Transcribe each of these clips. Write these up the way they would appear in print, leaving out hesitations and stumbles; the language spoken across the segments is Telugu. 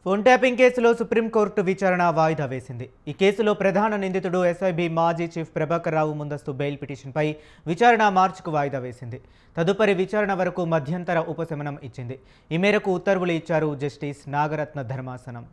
ఫోన్ ట్యాపింగ్ కేసులో సుప్రీంకోర్టు విచారణ వాయిదా వేసింది. ఈ కేసులో ప్రధాన నిందితుడు ఎస్ఐబి మాజీ చీఫ్ ప్రభాకర్ రావు ముందస్తు బెయిల్ పిటిషన్పై విచారణ మార్చికు వాయిదా వేసింది. తదుపరి విచారణ వరకు మధ్యంతర ఉపశమనం ఇచ్చింది. ఈ మేరకు ఉత్తర్వులు ఇచ్చారు జస్టిస్ నాగరత్న ధర్మాసనం.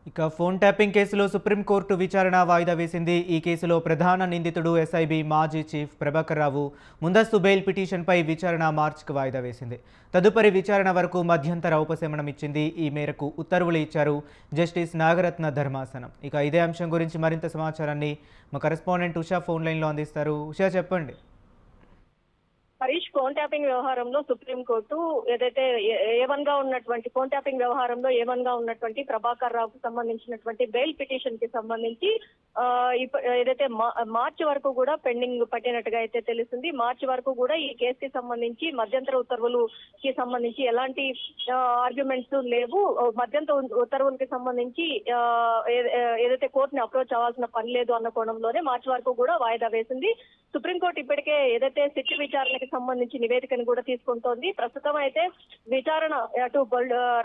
ఇక ఫోన్ ట్యాపింగ్ కేసులో సుప్రీంకోర్టు విచారణ వాయిదా వేసింది. ఈ కేసులో ప్రధాన నిందితుడు ఎస్ఐబి మాజీ చీఫ్ ప్రభాకర్ రావు ముందస్తు బెయిల్ పిటిషన్పై విచారణ మార్చికి వాయిదా వేసింది. తదుపరి విచారణ వరకు మధ్యంతర ఉపశమనం ఇచ్చింది. ఈ మేరకు ఉత్తర్వులు ఇచ్చారు జస్టిస్ నాగరత్న ధర్మాసనం. ఇక ఇదే అంశం గురించి మరింత సమాచారాన్ని మా కరెస్పాండెంట్ ఉషా ఫోన్ లైన్లో అందిస్తారు. ఉషా, చెప్పండి. హరీష్, ఫోన్ ట్యాపింగ్ వ్యవహారంలో సుప్రీంకోర్టు ఏదైతే ఏవన్ గా ఉన్నటువంటి ఫోన్ ట్యాపింగ్ వ్యవహారంలో ఏవన్ గా ఉన్నటువంటి ప్రభాకర్ రావుకు సంబంధించినటువంటి బెయిల్ పిటిషన్ కి సంబంధించి ఏదైతే మార్చి వరకు కూడా పెండింగ్ పట్టినట్టుగా అయితే తెలుస్తుంది. మార్చి వరకు కూడా ఈ కేసుకి సంబంధించి మధ్యంతర ఉత్తర్వులకి సంబంధించి ఎలాంటి ఆర్గ్యుమెంట్స్ లేవు. మధ్యంతర ఉత్తర్వులకి సంబంధించి ఏదైతే కోర్టుని అప్రోచ్ అవ్వాల్సిన పని లేదు అన్న కోణంలోనే మార్చి వరకు కూడా వాయిదా వేసింది. సుప్రీంకోర్టు ఇప్పటికే ఏదైతే సిట్ విచారణకి సంబంధించి నివేదికను కూడా తీసుకుంటోంది. ప్రస్తుతం అయితే విచారణ అటు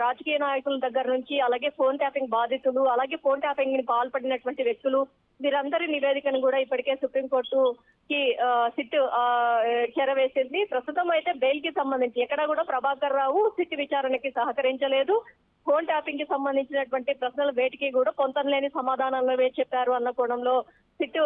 రాజకీయ నాయకుల దగ్గర నుంచి అలాగే ఫోన్ ట్యాపింగ్ బాధితులు అలాగే ఫోన్ ట్యాపింగ్ ని పాల్పడినటువంటి వ్యక్తులు వీరందరి నివేదికను కూడా ఇప్పటికే సుప్రీంకోర్టు కి సిట్ చేరవేసింది. ప్రస్తుతం అయితే బెయిల్ కి సంబంధించి ఎక్కడా కూడా ప్రభాకర్ రావు సిట్ విచారణకి సహకరించలేదు. ఫోన్ ట్యాపింగ్ కి సంబంధించినటువంటి ప్రశ్నలు వేటికి కూడా పొంతనలేని సమాధానాలు చెప్పారు అన్న కోణంలో సిట్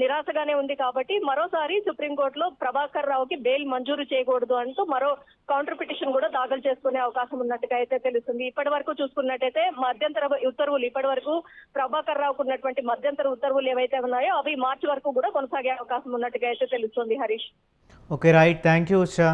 నిరాశగానే ఉంది. కాబట్టి మరోసారి సుప్రీంకోర్టులో ప్రభాకర్ రావుకి బెయిల్ మంజూరు చేయకూడదు అంటూ మరో కౌంటర్ పిటిషన్ కూడా దాఖలు చేసుకునే అవకాశం ఉన్నట్టుగా అయితే తెలుస్తుంది. ఇప్పటి వరకు చూసుకున్నట్టయితే మధ్యంతర ఉత్తర్వులు ఇప్పటి వరకు ప్రభాకర్ రావుకు ఉన్నటువంటి మధ్యంతర ఉత్తర్వులు ఏవైతే ఉన్నాయో అవి మార్చి వరకు కూడా కొనసాగే అవకాశం ఉన్నట్టుగా అయితే తెలుస్తుంది. Harish. Okay, right. Thank you Usha.